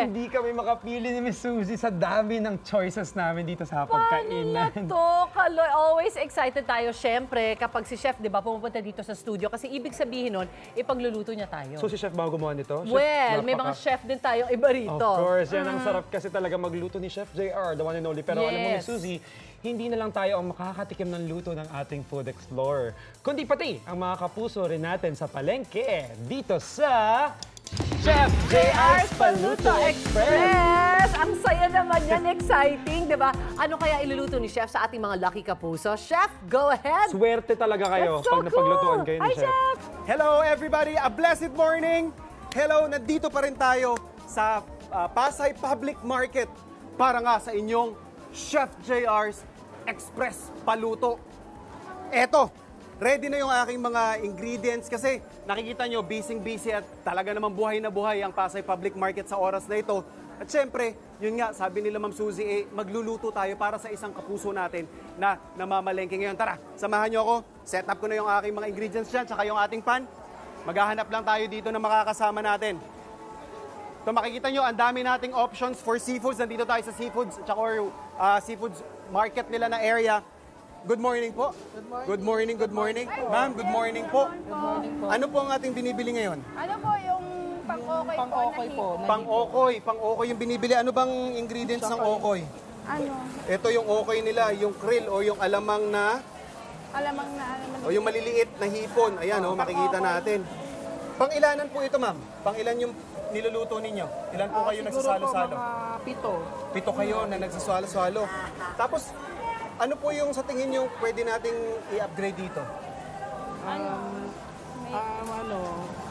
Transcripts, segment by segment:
Hindi kami makapili ni Miss Suzy sa dami ng choices namin dito sa pagkainan. Paano na to, Kaloy? Always excited tayo, syempre, kapag si Chef, di ba, pumupunta dito sa studio. Kasi ibig sabihin nun, ipagluluto niya tayo. So si Chef ba gumawa nito? Well, may mga chef din tayong iba rito. Of course, yan ang sarap kasi talaga magluto ni Chef JR, the one and only. Pero alam mo, Miss Suzy, hindi na lang tayo ang makakatikim ng luto ng ating Food Explorer, kundi pati ang mga kapuso rin natin sa palengke dito sa Chef JR's Paluto Express! Ang saya naman yan, exciting, di ba? Ano kaya iluluto ni Chef sa ating mga lucky kapuso? Chef, go ahead! Swerte talaga kayo That's so pag napaglutuan cool. kayo ni Hi, Chef. Hello everybody! A blessed morning! Hello, nandito pa rin tayo sa Pasay Public Market para nga sa inyong Chef JR's Express Paluto. Eto, ready na yung aking mga ingredients kasi nakikita nyo, busy-busy at talaga naman buhay na buhay ang Pasay Public Market sa oras na ito. At syempre, yun nga, sabi nila Ma'am Suzy, magluluto tayo para sa isang kapuso natin na namamalengke ngayon. Tara, samahan nyo ako. Set up ko na yung aking mga ingredients dyan, tsaka yung ating pan. Maghahanap lang tayo dito na makakasama natin. Ito makikita nyo, ang dami nating options for seafoods. Nandito tayo sa seafoods, tsaka seafoods market nila na area. Good morning po. Good morning. Good morning. Ma'am, good morning po. Good morning po. Ano po ang ating binibili ngayon? Ano po yung pang-okoy po? Pang-okoy yung binibili. Ano bang ingredients ng okoy? Ano? Ito yung okoy nila, yung krill o yung alamang na, Alamang na ano. o yung maliliit na hipon. Ayan, makikita natin. Pang-ilanan po ito, ma'am? Pang-ilan yung niluluto ninyo? Ilan po kayo nagsasalo-salo? Pito. Pito kayo na nagsasalo-salo. Tapos, ano po yung sa tingin nyo pwede nating i-upgrade dito?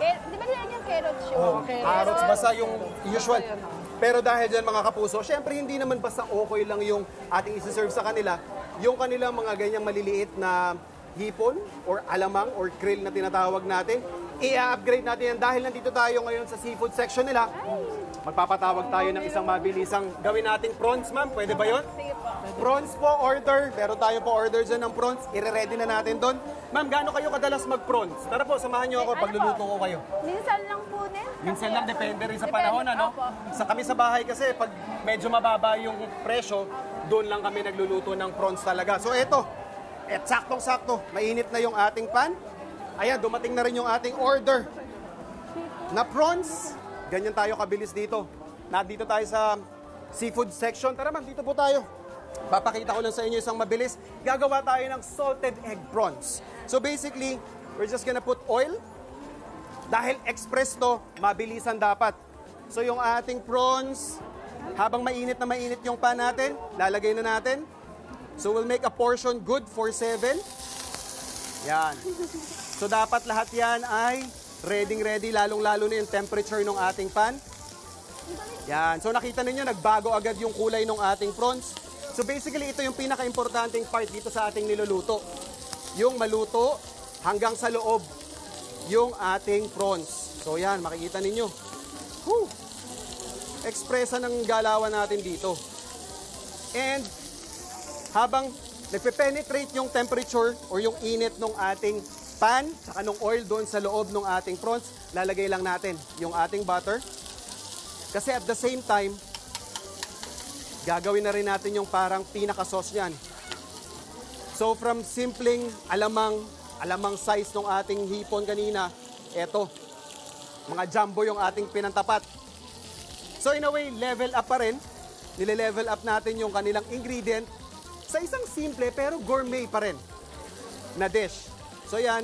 Di ba nila yung carrots yun? Carrots, basta yung usual. Pero dahil dyan mga kapuso, syempre hindi naman basta okay lang yung ating isi-serve sa kanila. Yung kanilang mga ganyang maliliit na hipon or alamang or krill na tinatawag natin, i-upgrade natin yan dahil nandito tayo ngayon sa seafood section nila. Magpapatawag tayo ng isang mabilisang gawin nating prawns, ma'am. Pwede ba yun? Sige po. Prawns po, order. Meron tayo po order dyan ng prawns. I-ready na natin doon. Ma'am, gaano kayo kadalas mag-prawns? Tara po, samahan nyo ako. Pagluluto ko kayo. Minsan lang po din. Minsan lang, depende rin sa panahon, ano? Opo. Sa kami sa bahay kasi, pag medyo mababa yung presyo, doon lang kami nagluluto ng prawns talaga. So, eto. Saktong-sakto. Mainit na yung ating pan. Ayan, dumating na rin yung ating order na prawns. Ganyan tayo kabilis dito. Nandito tayo sa seafood section. Tara ma'am, dito po tayo. Papakita ko lang sa inyo isang mabilis. Gagawa tayo ng salted egg prawns. So basically, we're just gonna put oil. Dahil express to, mabilisan dapat. So yung ating prawns, habang mainit na mainit yung pan natin, lalagay na natin. So we'll make a portion good for 7. Yan. So dapat lahat yan ay ready, lalong-lalo na yung temperature ng ating pan. Yan. So nakita ninyo, nagbago agad yung kulay ng ating prawns. So basically, ito yung pinaka-importanting part dito sa ating niluluto. Yung maluto hanggang sa loob yung ating prawns. So yan, makikita ninyo. Whew! Ekspresa ng galawan natin dito. And habang nagpe-penetrate yung temperature or yung init ng ating pan, saka nung oil doon sa loob ng ating prawns, lalagay lang natin yung ating butter. Kasi at the same time, gagawin na rin natin yung parang pinaka-sauce niyan. So from simpleng alamang size ng ating hipon kanina, eto, mga jumbo yung ating pinantapat. So in a way, level up pa rin. Nile-level up natin yung kanilang ingredient sa isang simple pero gourmet pa rin na dish. So yan,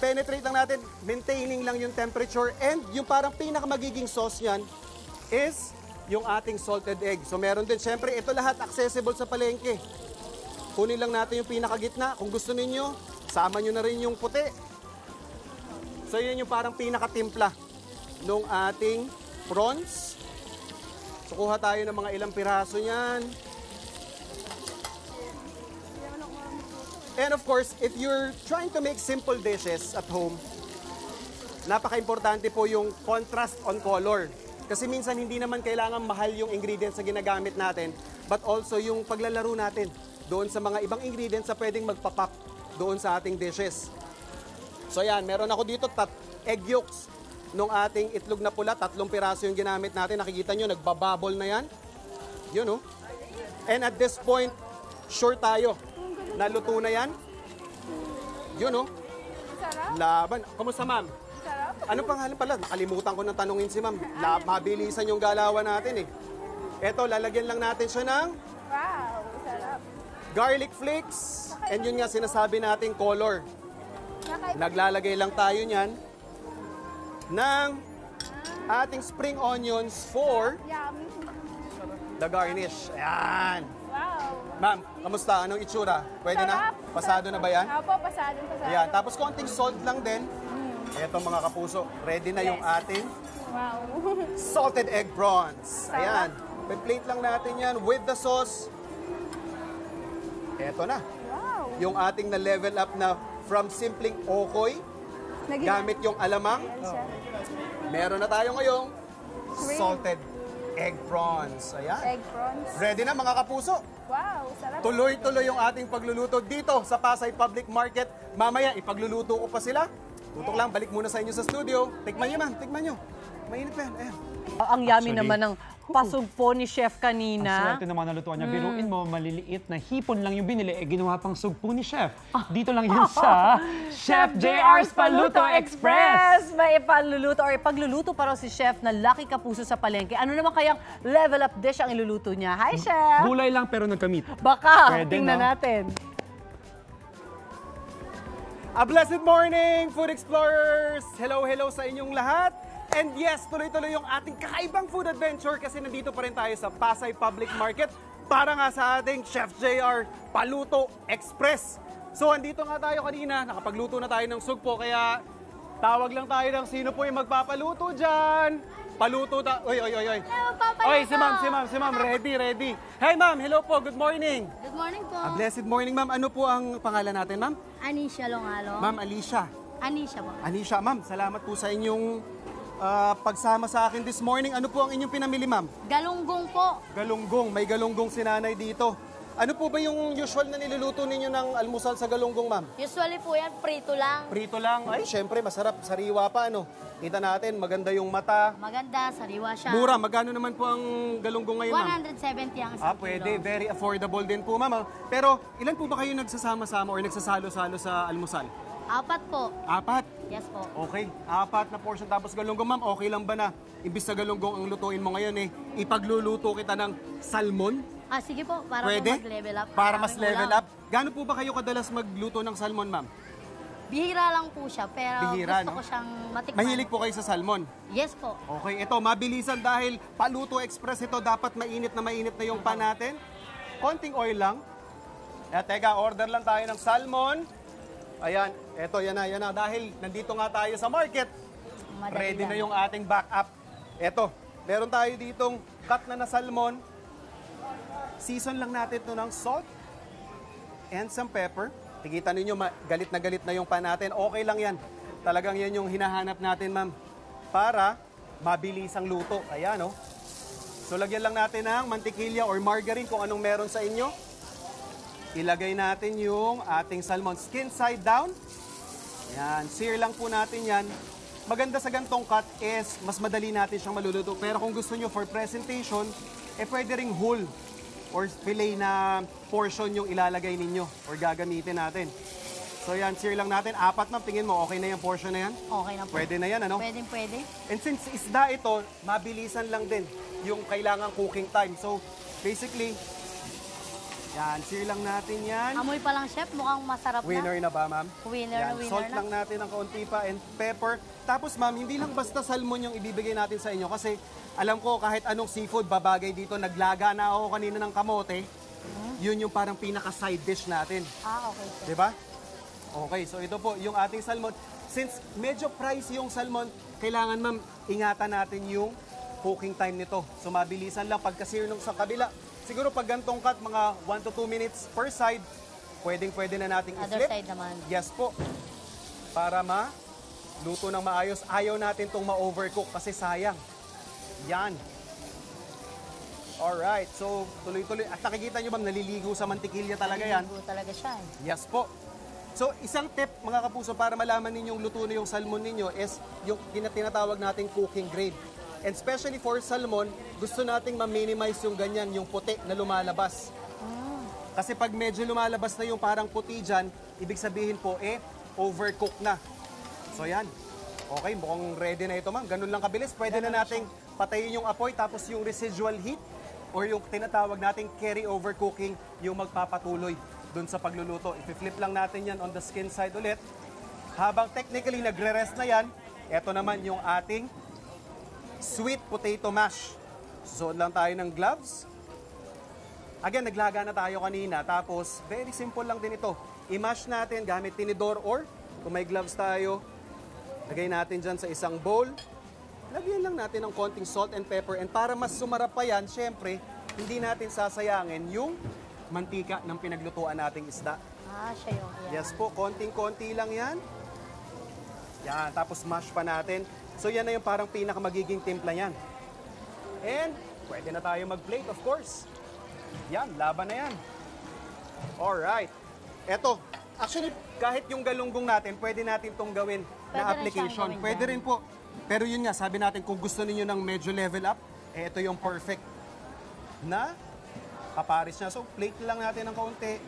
penetrate lang natin, maintaining lang yung temperature, and yung parang pinakamagiging sauce niyan is yung ating salted egg. So meron din, syempre, ito lahat accessible sa palengke. Kunin lang natin yung pinakagitna. Kung gusto ninyo, sama nyo na rin yung puti. So yun yung parang pinakatimpla nung ating prawns. So kuha tayo ng mga ilang piraso niyan. And of course, if you're trying to make simple dishes at home, napaka-importante po yung contrast on color. Kasi minsan hindi naman kailangan mahal yung ingredients na ginagamit natin, but also yung paglalaro natin doon sa mga ibang ingredients na pwedeng magpapop doon sa ating dishes. So yan, meron ako dito egg yolks. nung ating itlog na pula. 3 piraso yung ginamit natin. Nakikita nyo, nagbababble na yan. Yun, oh. And at this point, sure tayo na luto na yan. Yun, oh. Sarap. Laban. Kumusta, ma'am? Sarap. Ano pangalan pala? Nakalimutan ko nang tanungin si ma'am. Mabilisan yung galawan natin, eh. Eto, lalagyan lang natin siya ng Wow, sarap. garlic flakes. And yun nga sinasabi nating color. Nakaiba. Naglalagay lang tayo niyan ng ating spring onions for Yummy. the garnish. Ayan. Wow. Ma'am, kamusta? Anong itsura? Pwede na? Sarap. Pasado na ba yan? Opo, pasado. Ayan. Tapos konting salt lang din. Eto mga kapuso, ready na yung ating Wow. salted egg prawns. Ayan. Plate lang natin yan with the sauce. Eto na. Wow. Yung ating na level up na from simpleng okoy, gamit yung alamang. Siya. Meron na tayo ngayong salted egg prawns. Ayan. Egg prawns. Ready na mga kapuso. Wow, sarap. Tuloy-tuloy yung ating pagluluto dito sa Pasay Public Market. Mamaya, ipagluluto ko pa sila. Tutok lang, balik muna sa inyo sa studio. Tikman nyo, ma'am. Tikman nyo. Mainit pa yan. Ayan. Ang yummy Actually, naman ng pasugpo ni Chef Ang kanina. swerte naman na lutuan niya. Biruin mo, maliliit na hipon lang yung binili, ginawa pang sugpo ni Chef. Dito lang yun sa Chef JR's Paluto Express! May ipaluluto or ipagluluto pa raw si Chef na Lucky Kapuso sa palengke. Ano naman kayang level up dish ang iluluto niya? Hi, Chef! Gulay lang pero nagkamit. Baka, Pwede, tingnan no? natin. A blessed morning, Food Explorers! Hello, hello sa inyong lahat. And yes, tuloy-tuloy yung ating kakaibang food adventure kasi nandito pa rin tayo sa Pasay Public Market para nga sa ating Chef JR Paluto Express. So, andito nga tayo kanina, nakapagluto na tayo ng sugpo, kaya tawag lang tayo ng sino po yung magpapaluto dyan. Paluto ta... Oy. Hello, Papa. Oy, si ma'am, ready. Hey ma'am, hello po, good morning. Good morning po. A blessed morning ma'am. Ano po ang pangalan natin ma'am? Anisha Longalo. Ma'am Alicia. Anisha po. Anisha, ma'am, salamat po sa inyong pagsama sa akin this morning. Ano po ang inyong pinamili, ma'am? Galunggong po. Galunggong. May galunggong sinanay dito. Ano po ba yung usual na niluluto ninyo ng almusal sa galunggong, ma'am? Usually po yan, prito lang. Prito lang. Ay, syempre, masarap. Sariwa pa, ano? Kita natin, maganda yung mata. Maganda, sariwa siya. Mura. Magkano naman po ang galunggong ngayon, ma'am? 170 ang isang Pwede. kilo. Very affordable din po, ma'am. Pero, ilan po ba kayo nagsasama-sama or nagsasalo-salo sa almusal? 4 po. 4? Yes po. Okay, 4 na portion tapos galunggong. Ma'am, okay lang ba na imbis na galunggong ang lutuin mo ngayon ipagluluto kita ng salmon? Sige po, para Pwede? po mag-level up. Para ang mas aming level ulam. up. Gaano po ba kayo kadalas magluto ng salmon, ma'am? Bihira lang po siya, pero Bihira, gusto no? ko siyang matikman. Mahilig po kayo sa salmon. Yes po. Okay, ito, mabilisan dahil Paluto Express ito, dapat mainit na yung pan natin. Konting oil lang. Teka, order lang tayo ng salmon. Ayan, eto, yan na. Dahil nandito nga tayo sa market, Madali ready lang. na yung ating backup. Eto, meron tayo ditong cut na salmon. Season lang natin ito ng salt and some pepper. Tikita ninyo, galit na yung pan natin. Okay lang yan. Talagang yan yung hinahanap natin, ma'am. Para mabilis ang luto. Ayan, oh. So, lagyan lang natin ng mantikilya or margarine kung anong meron sa inyo. Ilagay natin yung ating salmon. Skin side down. Yan. Sear lang po natin yan. Maganda sa gantong cut is mas madali natin siyang maluluto. Pero kung gusto nyo for presentation, pwede ring whole or fillet na portion yung ilalagay ninyo or gagamitin natin. So yan, sear lang natin. 4 na, tingin mo, okay na yung portion na yan? Okay na po. Pwede na yan, ano? Pwede. And since isda ito, mabilisan lang din yung kailangang cooking time. So, basically, yan, sear lang natin yan. Amoy pa lang, chef. Mukhang masarap Winner na ba, ma'am? Winner Yan, na. salt lang natin ng kaunti pa and pepper. Tapos, ma'am, hindi lang basta salmon yung ibibigay natin sa inyo kasi alam ko kahit anong seafood babagay dito. Naglaga na ako kanina ng kamote. Yun yung parang pinaka-side dish natin. Okay, chef. Di ba? Okay, so ito po yung ating salmon. Since medyo pricey yung salmon, kailangan, ma'am, ingatan natin yung cooking time nito. So, mabilisan lang pagka-sear nung sa kabila. Siguro pag gantong cut, mga 1 to 2 minutes per side, pwede na nating Other i-flip. side naman. Yes po. Para luto ng maayos. Ayaw natin itong ma-overcook kasi sayang. Yan. Alright, so tuloy-tuloy. At nakikita nyo, ma'am, naliligo sa mantikilya talaga yan. Naliligo talaga siya. Yes po. So, isang tip mga kapuso para malaman ninyong luto na yung salmon ninyo is yung tinatawag nating cooking grade. And especially for salmon, gusto nating ma-minimize yung ganyan, yung puti na lumalabas. Kasi pag medyo lumalabas na yung parang puti dyan, ibig sabihin po, overcook na. So yan. Okay, mukhang ready na ito, ma'am. Ganun lang kabilis. Pwede na nating patayin yung apoy, tapos yung residual heat or yung tinatawag nating carry over cooking yung magpapatuloy dun sa pagluluto. I-flip lang natin yan on the skin side ulit. Habang technically nagre-rest na yan, eto naman yung ating sweet potato mash. Susuot lang tayo ng gloves. Again, naglaga na tayo kanina. Tapos, very simple lang din ito. I-mash natin gamit tinidor or kung may gloves tayo, lagay natin dyan sa isang bowl. Lagyan lang natin ng konting salt and pepper. And para mas sumarap pa yan, syempre, hindi natin sasayangin yung mantika ng pinaglutuan nating isda. Siya yung yan. Yes po, konting-konti lang yan. Yan, tapos mash pa natin. So yan na yung parang pinakamagiging timpla yan. And pwede na tayo mag-plate, of course. Yan, laban na yan. Alright. Eto, actually, kahit yung galunggong natin, pwede natin itong gawin Pwede na rin application. siyang gawin Pwede dyan. rin po. Pero yun nga, sabi natin, kung gusto niyo ng medyo level up, ito yung perfect na kaparis niya. So, plate lang natin ng kaunti.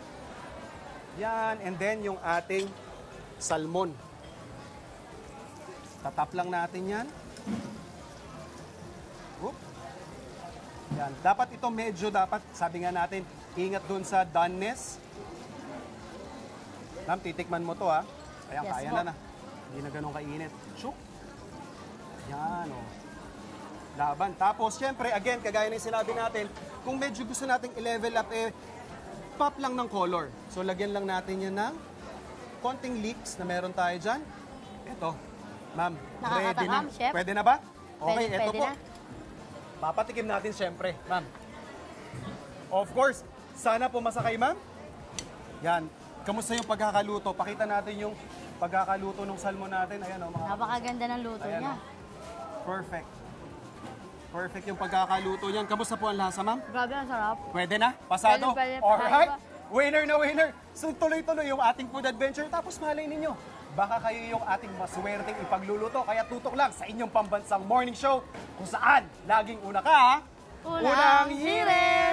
Yan, and then yung ating salmon. Tatap lang natin yan. Oop. Yan. Dapat ito medyo sabi nga natin, ingat dun sa doneness. Ma'am, titikman mo to ha. Ayan, Yes, kaya po. na. Hindi na ganun kainit. Shook. Yan o. Laban. Tapos, syempre, again, kagaya ng sinabi natin, kung medyo gusto nating i-level up, pop lang ng color. So, lagyan lang natin yan ng konting leeks na meron tayo dyan. Ito. Ma'am, ready na. Nakakatakam, chef. Pwede na ba? Okay, Pwede, ito pwede po. na. Papatikim natin syempre, ma'am. Of course, sana po masakay, ma'am. Yan. Kamusta yung pagkakaluto? Pakita natin yung pagkakaluto ng salmon natin. Ayan, mga Napakaganda ng luto Ayan, niya. Perfect. Perfect yung pagkakaluto niyan. Kamusta po ang lasa, ma'am? Grabe, ang sarap. Pwede na? Pasado? Pwede, Alright. pwede. Winner na winner. So tuloy-tuloy yung ating food adventure. Tapos malay ninyo, baka kayo yung ating maswerteng ipagluluto. Kaya tutok lang sa inyong pambansang morning show kung saan laging una ka, Unang hirit!